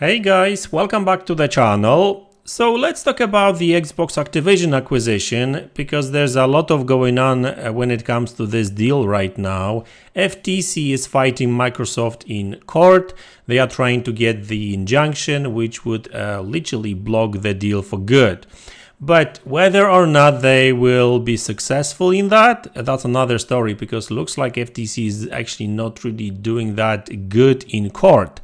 Hey guys, welcome back to the channel. So let's talk about the Xbox Activision acquisition because there's a lot of going on when it comes to this deal right now. FTC is fighting Microsoft in court. They are trying to get the injunction which would literally block the deal for good. But whether or not they will be successful in that, that's another story because it looks like FTC is actually not really doing that good in court.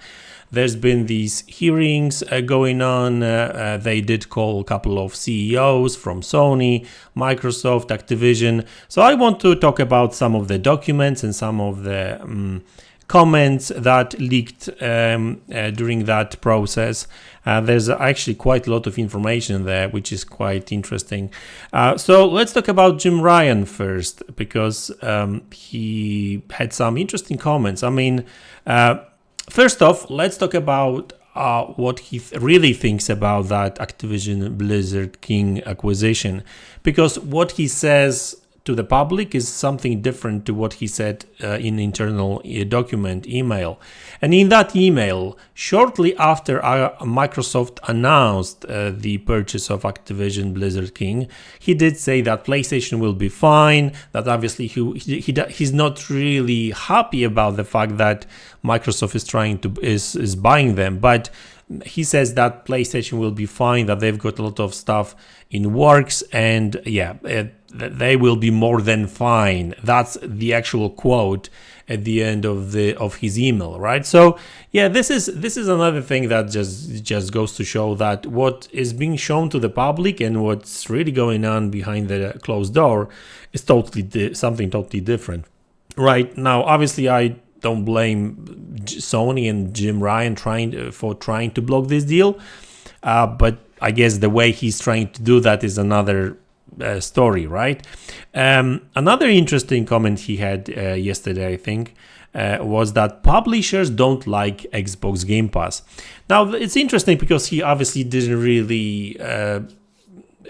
There's been these hearings going on. They did call a couple of CEOs from Sony, Microsoft, Activision. So I want to talk about some of the documents and some of the comments that leaked during that process. There's actually quite a lot of information there, which is quite interesting. So let's talk about Jim Ryan first, because he had some interesting comments. First off, let's talk about what he really thinks about that Activision Blizzard King acquisition, because what he says to the public is something different to what he said in internal document email. And in that email, shortly after Microsoft announced the purchase of Activision Blizzard King, he did say that PlayStation will be fine, that obviously he's not really happy about the fact that Microsoft is buying them, but he says that PlayStation will be fine, that they've got a lot of stuff in works, and they will be more than fine. That's the actual quote at the end of his email, right? So this is another thing that just goes to show that what is being shown to the public and what's really going on behind the closed door is something totally different. Right now, obviously, I don't blame Sony and Jim Ryan trying to block this deal, but I guess the way he's trying to do that is another story, right? Another interesting comment he had yesterday, I think, was that publishers don't like Xbox Game Pass. Now, it's interesting because he obviously didn't really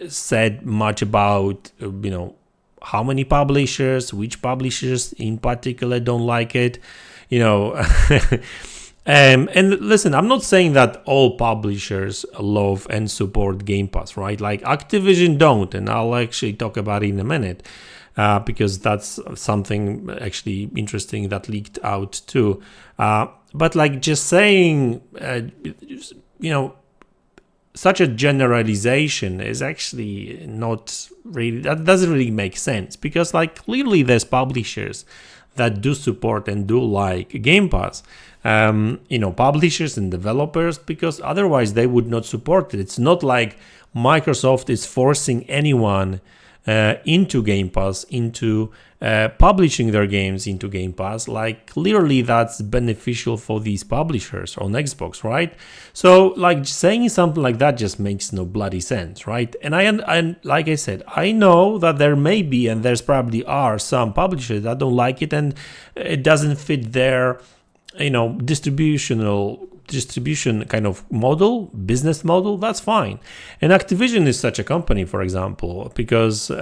said much about, how many publishers, which publishers in particular don't like it, and listen, I'm not saying that all publishers love and support Game Pass, right? Like Activision don't, and I'll actually talk about it in a minute, because that's something actually interesting that leaked out too. But like just saying, such a generalization is actually not really, that doesn't really make sense, because like clearly there's publishers that do support and do like Game Pass, publishers and developers, because otherwise they would not support it. It's not like Microsoft is forcing anyone into Game Pass, into publishing their games into Game Pass. Like clearly that's beneficial for these publishers on Xbox, right? So like saying something like that just makes no bloody sense, right? And like I said, I know that there may be, and there's probably are some publishers that don't like it and it doesn't fit their distribution kind of model, business model. That's fine. And Activision is such a company, for example, because that's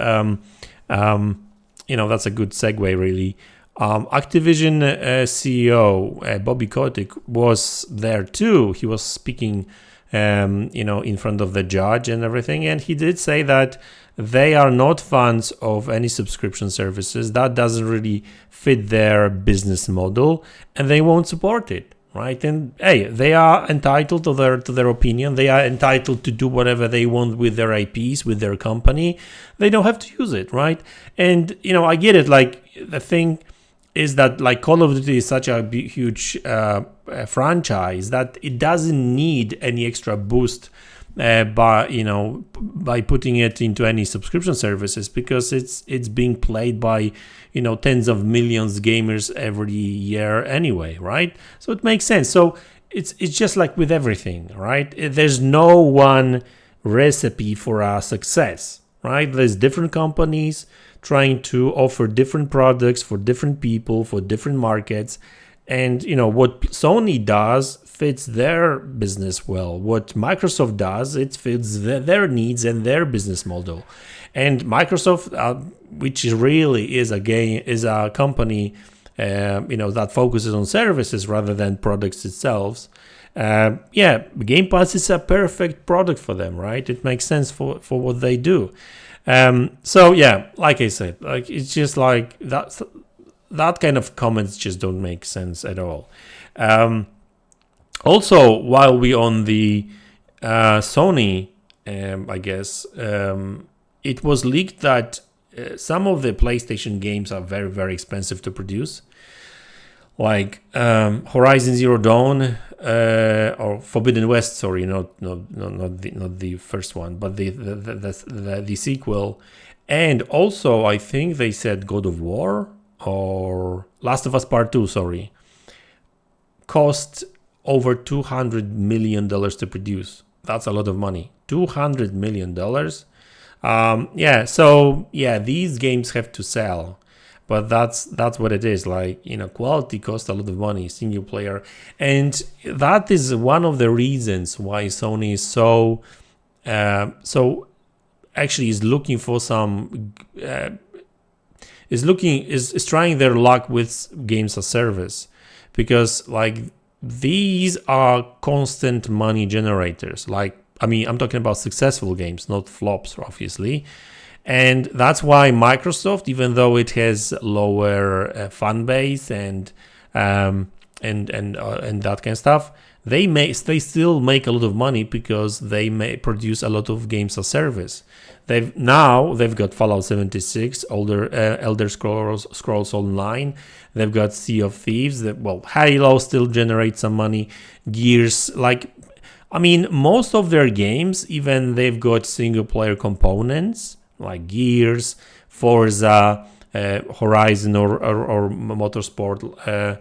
a good segue really. Activision CEO Bobby Kotick was there too. He was speaking in front of the judge and everything, and he did say that they are not fans of any subscription services. That doesn't really fit their business model, and they won't support it, right? And hey, they are entitled to their opinion. They are entitled to do whatever they want with their IPs, with their company. They don't have to use it, right? And I get it. Like the thing is that like Call of Duty is such a huge franchise that it doesn't need any extra boost by putting it into any subscription services, because it's being played by tens of millions gamers every year anyway, right? So it makes sense. So it's just like with everything, right? There's no one recipe for a success, right? There's different companies trying to offer different products for different people, for different markets. And what Sony does fits their business well. What Microsoft does, it fits their needs and their business model. And Microsoft, which really is a company, that focuses on services rather than products itself, yeah, Game Pass is a perfect product for them, right? It makes sense for what they do. So yeah, like I said, like it's just like that kind of comments just don't make sense at all. Also, while we on the Sony, I guess it was leaked that some of the PlayStation games are very, very expensive to produce, like Horizon Zero Dawn or Forbidden West. Sorry, not the first one, but the sequel, and also I think they said God of War or Last of Us Part 2. Sorry, cost over $200 million to produce. That's a lot of money. $200 million. Yeah, so yeah, these games have to sell, but that's what it is. Like, quality costs a lot of money, single player, and that is one of the reasons why Sony is so actually is looking for some is trying their luck with games as service, because like these are constant money generators. Like, I mean, I'm talking about successful games, not flops, obviously. And that's why Microsoft, even though it has lower fan base and that kind of stuff, they still make a lot of money because they may produce a lot of games as service. They've got Fallout 76, Elder Scrolls Online. They've got Sea of Thieves. Halo still generates some money. Gears, like, I mean, most of their games, even they've got single player components like Gears, Forza, Horizon or Motorsport.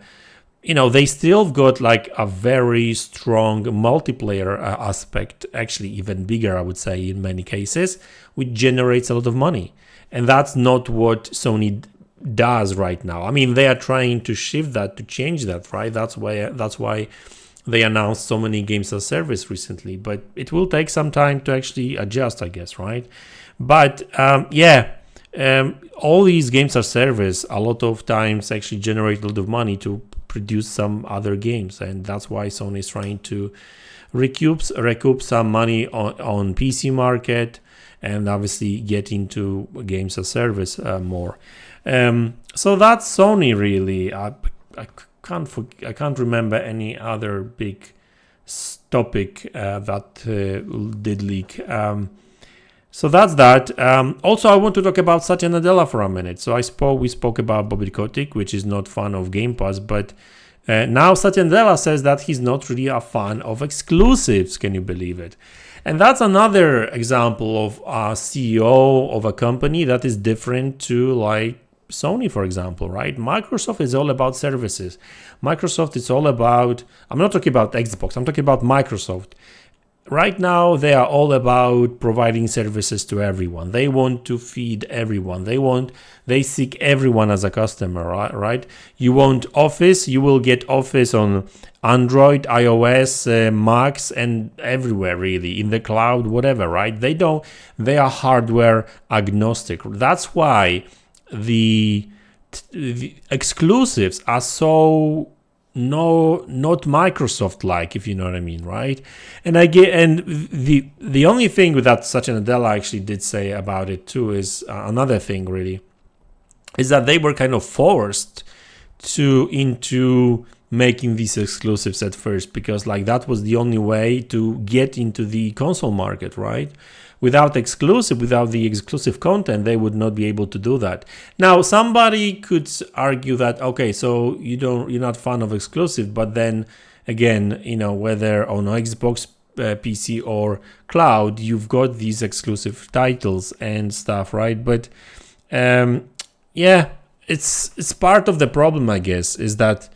They still got like a very strong multiplayer aspect, actually even bigger, I would say, in many cases, which generates a lot of money. And that's not what Sony does right now. I mean, they are trying to shift that, to change that, right? That's why they announced so many games as service recently, but it will take some time to actually adjust, I guess, right? But all these games as service a lot of times actually generate a lot of money to produce some other games, and that's why Sony is trying to recoup some money on PC market and obviously get into games as service more. So that's Sony really. I can't remember any other big topic that did leak. So that's that. Also, I want to talk about Satya Nadella for a minute. So we spoke about Bobby Kotick, which is not fan of Game Pass, but now Satya Nadella says that he's not really a fan of exclusives. Can you believe it? And that's another example of a CEO of a company that is different to like Sony, for example, right? Microsoft is all about services. Microsoft is all about, I'm not talking about Xbox, I'm talking about Microsoft. Right now, they are all about providing services to everyone. They want to feed everyone. They seek everyone as a customer, right? You want Office, you will get Office on Android, iOS, Macs, and everywhere really, in the cloud, whatever, right? They are hardware agnostic. That's why the exclusives are so not Microsoft like, if you know what I mean, right? And the only thing with that Satya Nadella actually did say about it too is another thing really, is that they were kind of forced into making these exclusives at first, because like that was the only way to get into the console market, right? Without the exclusive content, they would not be able to do that. Now, somebody could argue that, okay, so you're not fan of exclusive, but then again, whether on Xbox, PC or cloud, you've got these exclusive titles and stuff, right? But it's part of the problem, I guess, is that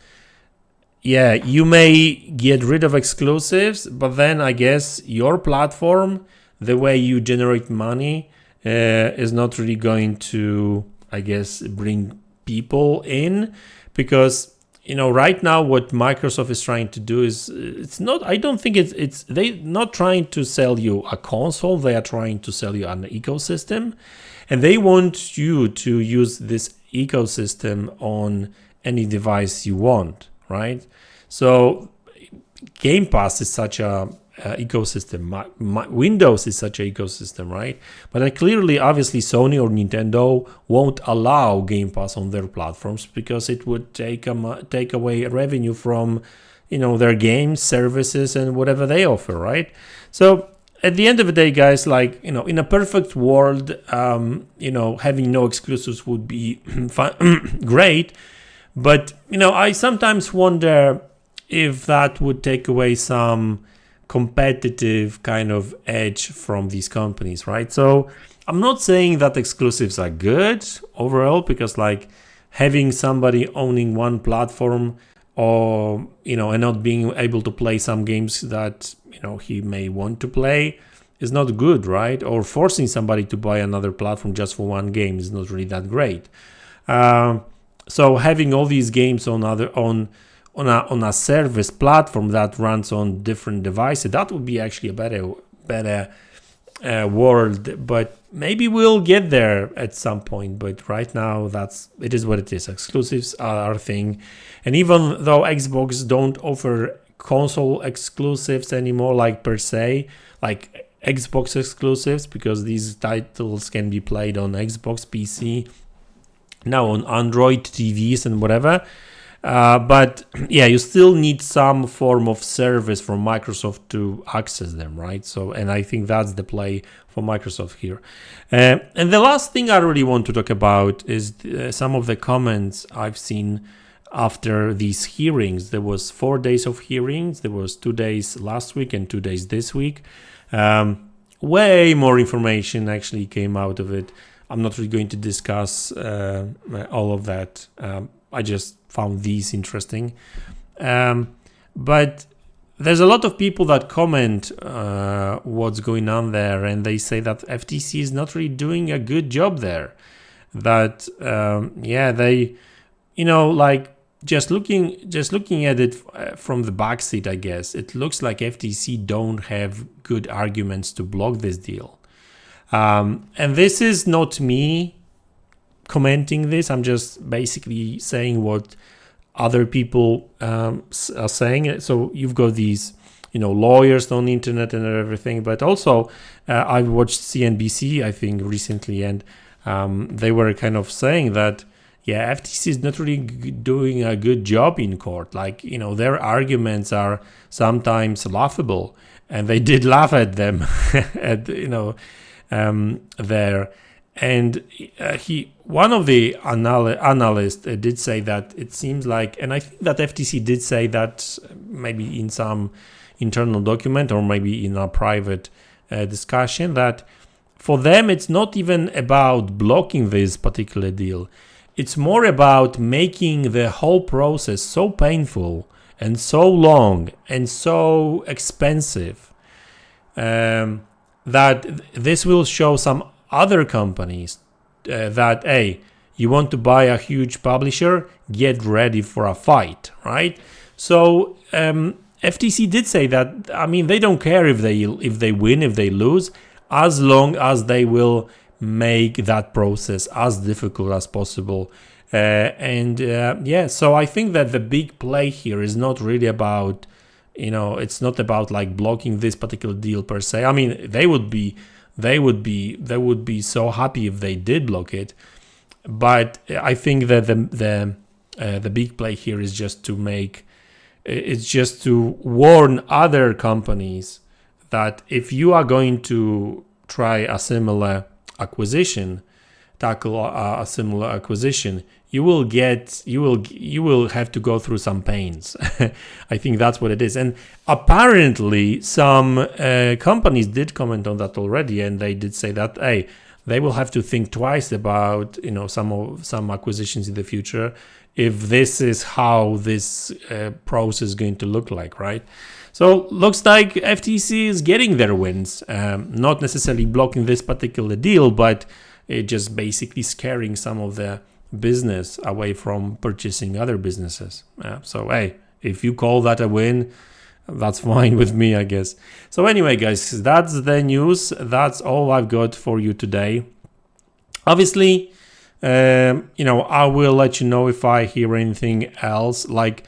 you may get rid of exclusives, but then I guess your platform, the way you generate money, is not really going to, I guess, bring people in, because right now what Microsoft is trying to do is they're not trying to sell you a console, they are trying to sell you an ecosystem, and they want you to use this ecosystem on any device you want, right? So Game Pass is such a ecosystem. Windows is such an ecosystem, right? But clearly, obviously, Sony or Nintendo won't allow Game Pass on their platforms because it would take away revenue from, their games, services, and whatever they offer, right? So at the end of the day, guys, like, in a perfect world, having no exclusives would be great. But, I sometimes wonder if that would take away some competitive kind of edge from these companies, right? So I'm not saying that exclusives are good overall, because like having somebody owning one platform or, and not being able to play some games that, he may want to play is not good, right? Or forcing somebody to buy another platform just for one game is not really that great. So having all these games on a service platform that runs on different devices, that would be actually a better world. But maybe we'll get there at some point. But right now, it is what it is. Exclusives are a thing, and even though Xbox don't offer console exclusives anymore, like per se, like Xbox exclusives, because these titles can be played on Xbox PC, now on Android TVs and whatever. But yeah, you still need some form of service from Microsoft to access them, right? So, and I think that's the play for Microsoft here. And the last thing I really want to talk about is some of the comments I've seen after these hearings. There was 4 days of hearings. There was 2 days last week and 2 days this week. Way more information actually came out of it. I'm not really going to discuss all of that. I just found these interesting. But there's a lot of people that comment what's going on there, and they say that FTC is not really doing a good job there. That they, like just looking at it from the backseat, I guess it looks like FTC don't have good arguments to block this deal. And this is not me commenting this. I'm just basically saying what other people are saying. So you've got these, lawyers on the internet and everything, but also I watched CNBC, I think, recently, and they were kind of saying that, FTC is not really doing a good job in court. Like, their arguments are sometimes laughable, and they did laugh at them there. And one of the analysts did say that it seems like, and I think that FTC did say that maybe in some internal document or maybe in a private discussion, that for them it's not even about blocking this particular deal. It's more about making the whole process so painful and so long and so expensive that this will show some other companies that, hey, you want to buy a huge publisher, get ready for a fight, right? So FTC did say that, they don't care if they win, if they lose, as long as they will make that process as difficult as possible. So I think that the big play here is not really about, it's not about like blocking this particular deal per se. They would be so happy if they did block it, but I think that the big play here is just to warn other companies that if you are going to try a similar acquisition, tackle a similar acquisition, you will have to go through some pains. I think that's what it is. And apparently some companies did comment on that already, and they did say that, hey, they will have to think twice about some acquisitions in the future if this is how this process is going to look like, right? So looks like FTC is getting their wins, not necessarily blocking this particular deal, but it just basically scaring some of the business away from purchasing other businesses. So hey, if you call that a win, that's fine with me, I guess. So anyway, guys, that's the news. That's all I've got for you today. Obviously, I will let you know if I hear anything else. Like,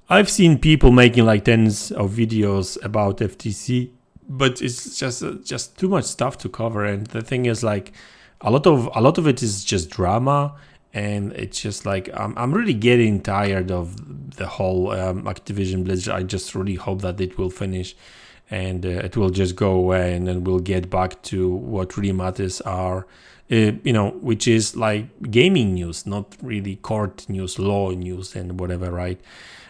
I've seen people making like tens of videos about FTC, but it's just too much stuff to cover. And the thing is, like, a lot of it is just drama, and it's just like I'm really getting tired of the whole Activision Blizzard. I just really hope that it will finish, and it will just go away, and then we'll get back to what really matters are, which is like gaming news, not really court news, law news, and whatever, right?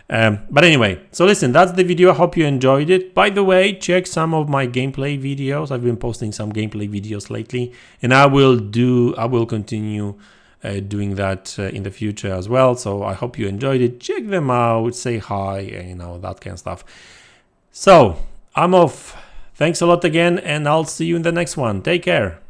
But anyway, so listen, that's the video. I hope you enjoyed it. By the way, check some of my gameplay videos. I've been posting some gameplay videos lately, and I will continue doing that in the future as well. So I hope you enjoyed it. Check them out, say hi, that kind of stuff. So I'm off. Thanks a lot again, and I'll see you in the next one. Take care.